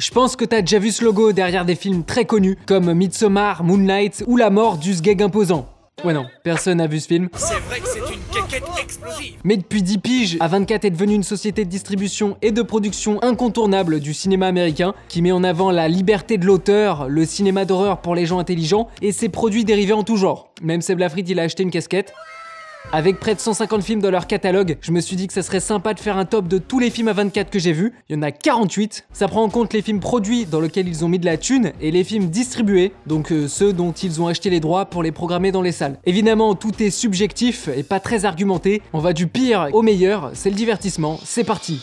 Je pense que t'as déjà vu ce logo derrière des films très connus comme Midsommar, Moonlight ou La mort du sgeg imposant. Ouais non, personne n'a vu ce film. C'est vrai que c'est une quéquette explosive. Mais depuis 10 piges, A24 est devenue une société de distribution et de production incontournable du cinéma américain qui met en avant la liberté de l'auteur, le cinéma d'horreur pour les gens intelligents et ses produits dérivés en tout genre. Même Seb Lafrite, il a acheté une casquette. Avec près de 150 films dans leur catalogue, je me suis dit que ça serait sympa de faire un top de tous les films A24 que j'ai vus. Il y en a 48. Ça prend en compte les films produits dans lesquels ils ont mis de la thune et les films distribués, donc ceux dont ils ont acheté les droits pour les programmer dans les salles. Évidemment, tout est subjectif et pas très argumenté. On va du pire au meilleur, c'est le divertissement, c'est parti.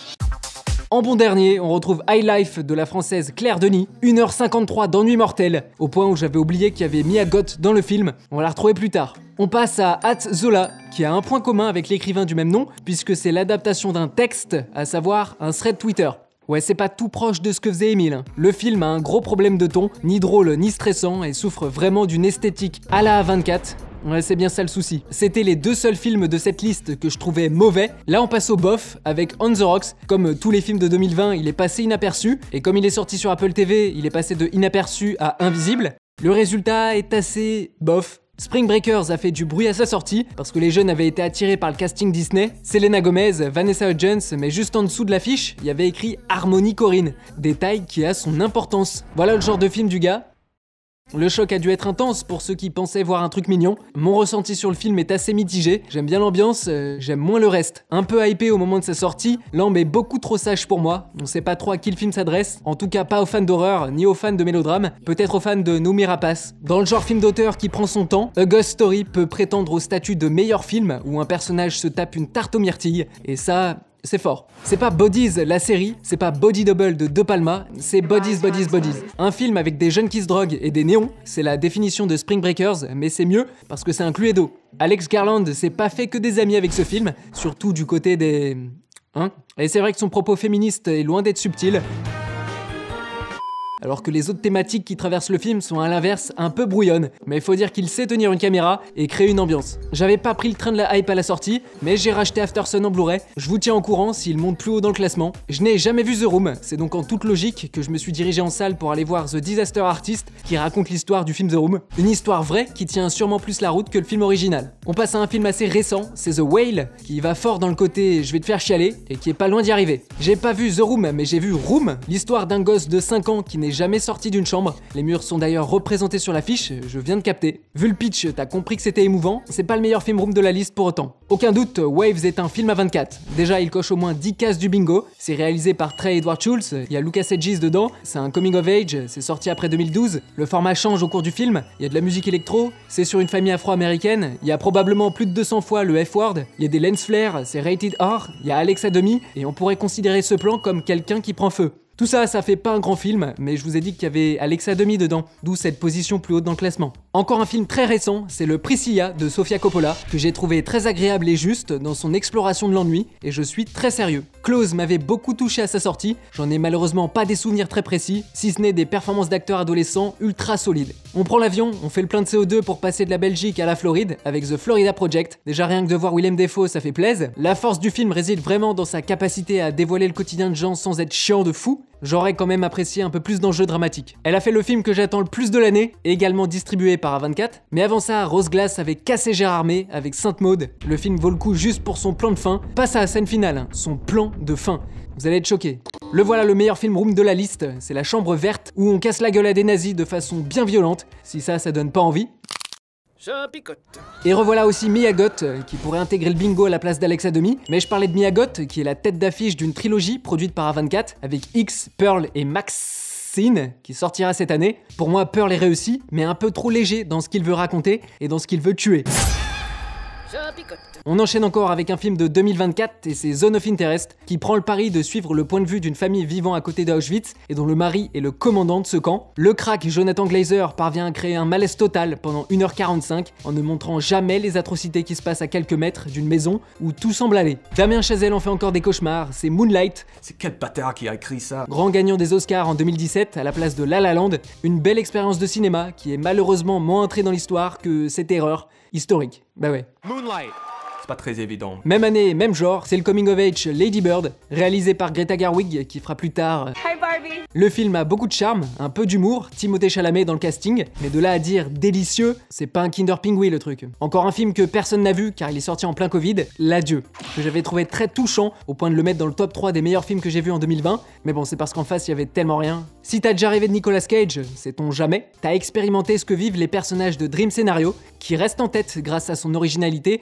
En bon dernier, on retrouve High Life de la française Claire Denis, 1h53 d'ennui mortel, au point où j'avais oublié qu'il y avait Mia Goth dans le film, on va la retrouver plus tard. On passe à @Zola, qui a un point commun avec l'écrivain du même nom, puisque c'est l'adaptation d'un texte, à savoir un thread Twitter. Ouais, c'est pas tout proche de ce que faisait Émile. Le film a un gros problème de ton, ni drôle ni stressant, et souffre vraiment d'une esthétique à la A24. Ouais, c'est bien ça le souci. C'était les deux seuls films de cette liste que je trouvais mauvais. Là, on passe au bof avec On the Rocks. Comme tous les films de 2020, il est passé inaperçu. Et comme il est sorti sur Apple TV, il est passé de inaperçu à invisible. Le résultat est assez bof. Spring Breakers a fait du bruit à sa sortie parce que les jeunes avaient été attirés par le casting Disney. Selena Gomez, Vanessa Hudgens, mais juste en dessous de l'affiche, il y avait écrit Harmony Korine. Détail qui a son importance. Voilà le genre de film du gars. Le choc a dû être intense pour ceux qui pensaient voir un truc mignon. Mon ressenti sur le film est assez mitigé. J'aime bien l'ambiance, j'aime moins le reste. Un peu hypé au moment de sa sortie, l'ambe est beaucoup trop sage pour moi. On sait pas trop à qui le film s'adresse. En tout cas pas aux fans d'horreur, ni aux fans de mélodrame. Peut-être aux fans de Noomi Rapace. Dans le genre film d'auteur qui prend son temps, A Ghost Story peut prétendre au statut de meilleur film où un personnage se tape une tarte aux myrtilles. Et ça... c'est fort. C'est pas Bodies la série, c'est pas Body Double de De Palma, c'est Bodies. Un film avec des jeunes qui se droguent et des néons, c'est la définition de Spring Breakers, mais c'est mieux parce que c'est un Cluedo. Alex Garland s'est pas fait que des amis avec ce film, surtout du côté des... Et c'est vrai que son propos féministe est loin d'être subtil. Alors que les autres thématiques qui traversent le film sont à l'inverse un peu brouillonnes. Mais il faut dire qu'il sait tenir une caméra et créer une ambiance. J'avais pas pris le train de la hype à la sortie, mais j'ai racheté Aftersun en Blu-ray. Je vous tiens au courant s'il monte plus haut dans le classement. Je n'ai jamais vu The Room, c'est donc en toute logique que je me suis dirigé en salle pour aller voir The Disaster Artist, qui raconte l'histoire du film The Room. Une histoire vraie qui tient sûrement plus la route que le film original. On passe à un film assez récent, c'est The Whale, qui va fort dans le côté je vais te faire chialer, et qui est pas loin d'y arriver. J'ai pas vu The Room, mais j'ai vu Room, l'histoire d'un gosse de 5 ans qui n'est jamais sorti d'une chambre. Les murs sont d'ailleurs représentés sur l'affiche, je viens de capter. Vu le pitch, t'as compris que c'était émouvant, c'est pas le meilleur film room de la liste pour autant. Aucun doute, Waves est un film A24. Déjà, il coche au moins 10 cases du bingo, c'est réalisé par Trey Edward Shultz, il y a Lucas Hedges dedans, c'est un coming of age, c'est sorti après 2012, le format change au cours du film, il y a de la musique électro, c'est sur une famille afro-américaine, il y a probablement plus de 200 fois le F-word, il y a des lens flares, c'est rated R, il y a Alexa Demi, et on pourrait considérer ce plan comme quelqu'un qui prend feu. Tout ça, ça fait pas un grand film, mais je vous ai dit qu'il y avait Alexa Demi dedans, d'où cette position plus haute dans le classement. Encore un film très récent, c'est le Priscilla de Sofia Coppola, que j'ai trouvé très agréable et juste dans son exploration de l'ennui, et je suis très sérieux. Close m'avait beaucoup touché à sa sortie, j'en ai malheureusement pas des souvenirs très précis, si ce n'est des performances d'acteurs adolescents ultra solides. On prend l'avion, on fait le plein de CO2 pour passer de la Belgique à la Floride, avec The Florida Project. Déjà rien que de voir Willem Dafoe, ça fait plaisir. La force du film réside vraiment dans sa capacité à dévoiler le quotidien de gens sans être chiant de fou. J'aurais quand même apprécié un peu plus d'enjeux dramatiques. Elle a fait le film que j'attends le plus de l'année, et également distribué par A24. Mais avant ça, Rose Glass avait cassé Gérardmer avec Sainte Maud. Le film vaut le coup juste pour son plan de fin. Pas sa scène finale, son plan de fin. Vous allez être choqués. Le voilà le meilleur film room de la liste, c'est La Chambre Verte, où on casse la gueule à des nazis de façon bien violente. Si ça donne pas envie. Je picote. Et revoilà aussi Mia Goth, qui pourrait intégrer le bingo à la place d'Alexa Demi. Mais je parlais de Mia Goth, qui est la tête d'affiche d'une trilogie produite par A24, avec X, Pearl et Maxine, qui sortira cette année. Pour moi, Pearl est réussi, mais un peu trop léger dans ce qu'il veut raconter et dans ce qu'il veut tuer. Je picote. On enchaîne encore avec un film de 2024 et c'est Zone of Interest qui prend le pari de suivre le point de vue d'une famille vivant à côté d'Auschwitz et dont le mari est le commandant de ce camp. Le crack Jonathan Glazer parvient à créer un malaise total pendant 1h45 en ne montrant jamais les atrocités qui se passent à quelques mètres d'une maison où tout semble aller. Damien Chazelle en fait encore des cauchemars, c'est Moonlight. C'est quel bâtard qui a écrit ça? Grand gagnant des Oscars en 2017 à la place de La La Land, une belle expérience de cinéma qui est malheureusement moins entrée dans l'histoire que cette erreur historique. Bah ouais. Moonlight. C'est pas très évident. Même année, même genre, c'est le coming of age Lady Bird, réalisé par Greta Gerwig qui fera plus tard Hi Barbie. Le film a beaucoup de charme, un peu d'humour, Timothée Chalamet dans le casting, mais de là à dire délicieux, c'est pas un Kinder Pingui le truc. Encore un film que personne n'a vu car il est sorti en plein Covid, L'Adieu, que j'avais trouvé très touchant au point de le mettre dans le top 3 des meilleurs films que j'ai vus en 2020, mais bon c'est parce qu'en face il y avait tellement rien. Si t'as déjà rêvé de Nicolas Cage, sait-on jamais, t'as expérimenté ce que vivent les personnages de Dream Scenario, qui restent en tête grâce à son originalité.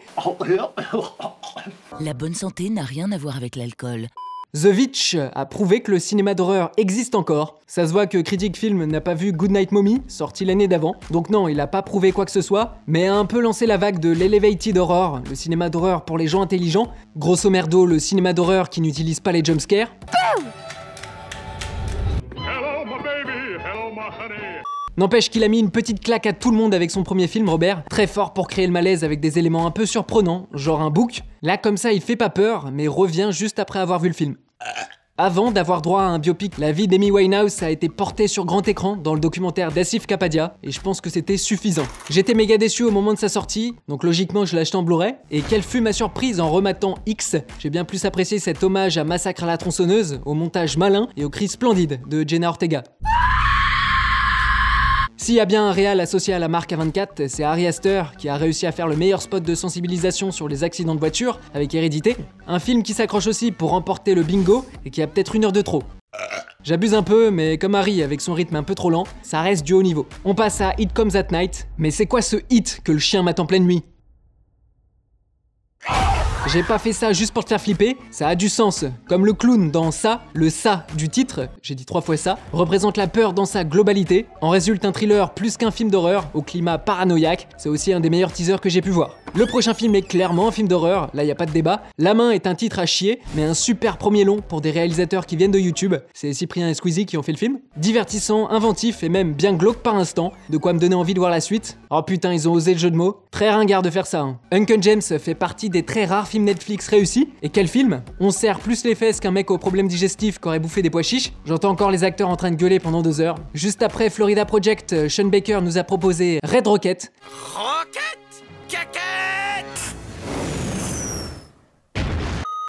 La bonne santé n'a rien à voir avec l'alcool. The Witch a prouvé que le cinéma d'horreur existe encore. Ça se voit que Critic Film n'a pas vu Goodnight Mommy, sorti l'année d'avant. Donc non, il a pas prouvé quoi que ce soit, mais a un peu lancé la vague de l'Elevated Horror, le cinéma d'horreur pour les gens intelligents. Grosso merdo, le cinéma d'horreur qui n'utilise pas les jumpscares. Hello, my baby. Hello, my honey. N'empêche qu'il a mis une petite claque à tout le monde avec son premier film, Robert. Très fort pour créer le malaise avec des éléments un peu surprenants, genre un bouc. Là, comme ça, il fait pas peur, mais revient juste après avoir vu le film. Avant d'avoir droit à un biopic, la vie d'Amy Winehouse a été portée sur grand écran dans le documentaire d'Asif Kapadia, et je pense que c'était suffisant. J'étais méga déçu au moment de sa sortie, donc logiquement je l'ai acheté en Blu-ray, et quelle fut ma surprise en rematant X. J'ai bien plus apprécié cet hommage à Massacre à la tronçonneuse, au montage malin et au cri splendide de Jenna Ortega. S'il y a bien un réal associé à la marque A24, c'est Ari Aster qui a réussi à faire le meilleur spot de sensibilisation sur les accidents de voiture avec Hérédité. Un film qui s'accroche aussi pour remporter le bingo et qui a peut-être 1 heure de trop. J'abuse un peu, mais comme Harry avec son rythme un peu trop lent, ça reste du haut niveau. On passe à It Comes at Night, mais c'est quoi ce hit que le chien mate en pleine nuit ? J'ai pas fait ça juste pour te faire flipper, ça a du sens. Comme le clown dans ça, le ça du titre, j'ai dit 3 fois ça, représente la peur dans sa globalité. En résulte un thriller plus qu'un film d'horreur, au climat paranoïaque. C'est aussi un des meilleurs teasers que j'ai pu voir. Le prochain film est clairement un film d'horreur, là y a pas de débat. La Main est un titre à chier, mais un super premier long pour des réalisateurs qui viennent de YouTube. C'est Cyprien et Squeezie qui ont fait le film. Divertissant, inventif et même bien glauque par instant, de quoi me donner envie de voir la suite. Oh putain, ils ont osé le jeu de mots. Très ringard de faire ça, hein. Uncle James fait partie des très rares films Netflix réussis. Et quel film? On serre plus les fesses qu'un mec aux problèmes digestifs qui aurait bouffé des pois chiches. J'entends encore les acteurs en train de gueuler pendant 2 heures. Juste après Florida Project, Sean Baker nous a proposé Red Rocket. Roquette! Caquette!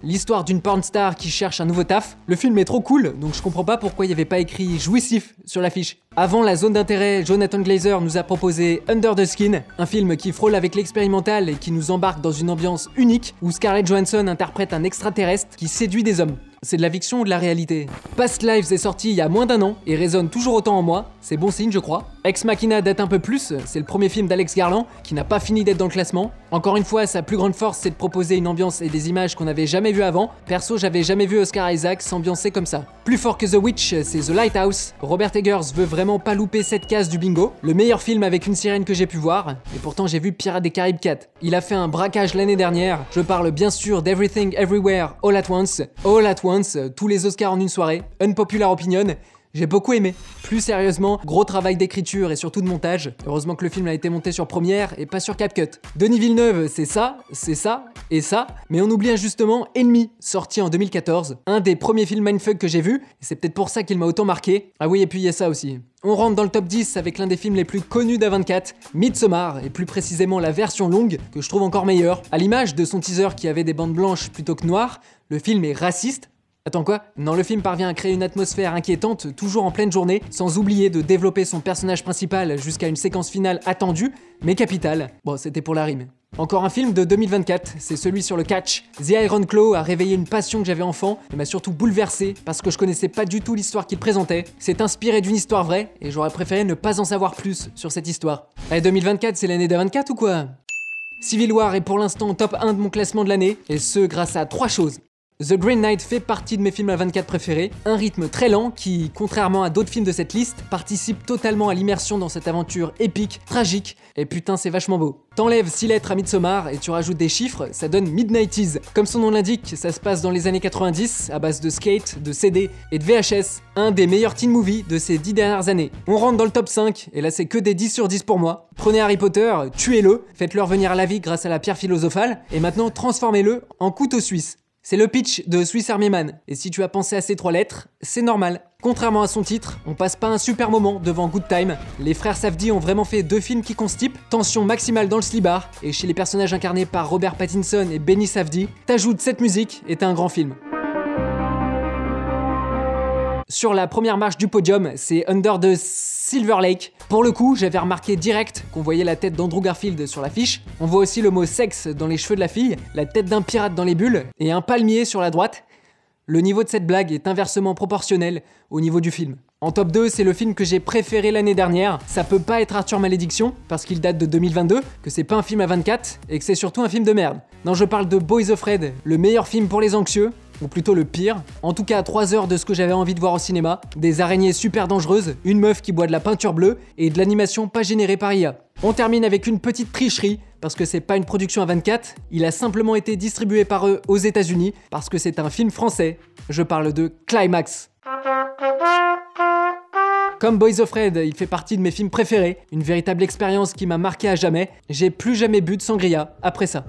L'histoire d'une pornstar qui cherche un nouveau taf. Le film est trop cool, donc je comprends pas pourquoi il n'y avait pas écrit jouissif sur l'affiche. Avant la zone d'intérêt, Jonathan Glazer nous a proposé Under the Skin, un film qui frôle avec l'expérimental et qui nous embarque dans une ambiance unique où Scarlett Johansson interprète un extraterrestre qui séduit des hommes. C'est de la fiction ou de la réalité? Past Lives est sorti il y a moins d'1 an et résonne toujours autant en moi, c'est bon signe je crois. Ex Machina date un peu plus, c'est le premier film d'Alex Garland qui n'a pas fini d'être dans le classement. Encore une fois, sa plus grande force c'est de proposer une ambiance et des images qu'on n'avait jamais vues avant. Perso, j'avais jamais vu Oscar Isaac s'ambiancer comme ça. Plus fort que The Witch, c'est The Lighthouse. Robert Eggers veut vraiment pas louper cette case du bingo. Le meilleur film avec une sirène que j'ai pu voir, et pourtant j'ai vu Pirates des Caraïbes 4. Il a fait un braquage l'année dernière. Je parle bien sûr d'Everything Everywhere All at Once. All at Once, tous les Oscars en une soirée. Unpopular opinion. J'ai beaucoup aimé. Plus sérieusement, gros travail d'écriture et surtout de montage. Heureusement que le film a été monté sur Premiere et pas sur CapCut. Denis Villeneuve, c'est ça et ça, mais on oublie injustement Ennemi, sorti en 2014. Un des premiers films mindfuck que j'ai vu, et c'est peut-être pour ça qu'il m'a autant marqué. Ah oui, et puis il y a ça aussi. On rentre dans le top 10 avec l'un des films les plus connus d'A24, Midsommar, et plus précisément la version longue, que je trouve encore meilleure. À l'image de son teaser qui avait des bandes blanches plutôt que noires, le film est raciste. Attends quoi? Non, le film parvient à créer une atmosphère inquiétante, toujours en pleine journée, sans oublier de développer son personnage principal jusqu'à une séquence finale attendue, mais capitale. Bon, c'était pour la rime. Encore un film de 2024, c'est celui sur le catch. The Iron Claw a réveillé une passion que j'avais enfant, et m'a surtout bouleversé, parce que je connaissais pas du tout l'histoire qu'il présentait. C'est inspiré d'une histoire vraie, et j'aurais préféré ne pas en savoir plus sur cette histoire. Eh, 2024, c'est l'année d'A24 ou quoi? Civil War est pour l'instant au top 1 de mon classement de l'année, et ce grâce à 3 choses. The Green Knight fait partie de mes films A24 préférés, un rythme très lent qui, contrairement à d'autres films de cette liste, participe totalement à l'immersion dans cette aventure épique, tragique, et putain c'est vachement beau. T'enlèves 6 lettres à Midsommar et tu rajoutes des chiffres, ça donne Midnighties. Comme son nom l'indique, ça se passe dans les années 90, à base de skate, de CD et de VHS, un des meilleurs teen movies de ces 10 dernières années. On rentre dans le top 5, et là c'est que des 10 sur 10 pour moi. Prenez Harry Potter, tuez-le, faites-le revenir à la vie grâce à la pierre philosophale, et maintenant transformez-le en couteau suisse. C'est le pitch de Swiss Army Man, et si tu as pensé à ces 3 lettres, c'est normal. Contrairement à son titre, on passe pas un super moment devant Good Time. Les frères Safdie ont vraiment fait 2 films qui constipent, tension maximale dans le slibard, et chez les personnages incarnés par Robert Pattinson et Benny Safdie, t'ajoutes cette musique et t'as un grand film. Sur la première marche du podium, c'est Under the Silver Lake. Pour le coup, j'avais remarqué direct qu'on voyait la tête d'Andrew Garfield sur l'affiche. On voit aussi le mot sexe dans les cheveux de la fille, la tête d'un pirate dans les bulles et un palmier sur la droite. Le niveau de cette blague est inversement proportionnel au niveau du film. En top 2, c'est le film que j'ai préféré l'année dernière. Ça peut pas être Arthur Malédiction, parce qu'il date de 2022, que c'est pas un film à 24, et que c'est surtout un film de merde. Non, je parle de Boys of Red, le meilleur film pour les anxieux, ou plutôt le pire. En tout cas, à 3 heures de ce que j'avais envie de voir au cinéma, des araignées super dangereuses, une meuf qui boit de la peinture bleue, et de l'animation pas générée par IA. On termine avec une petite tricherie, parce que c'est pas une production à 24, il a simplement été distribué par eux aux États-Unis, parce que c'est un film français. Je parle de Climax. Comme Boys of Red, il fait partie de mes films préférés, une véritable expérience qui m'a marqué à jamais. J'ai plus jamais bu de sangria après ça.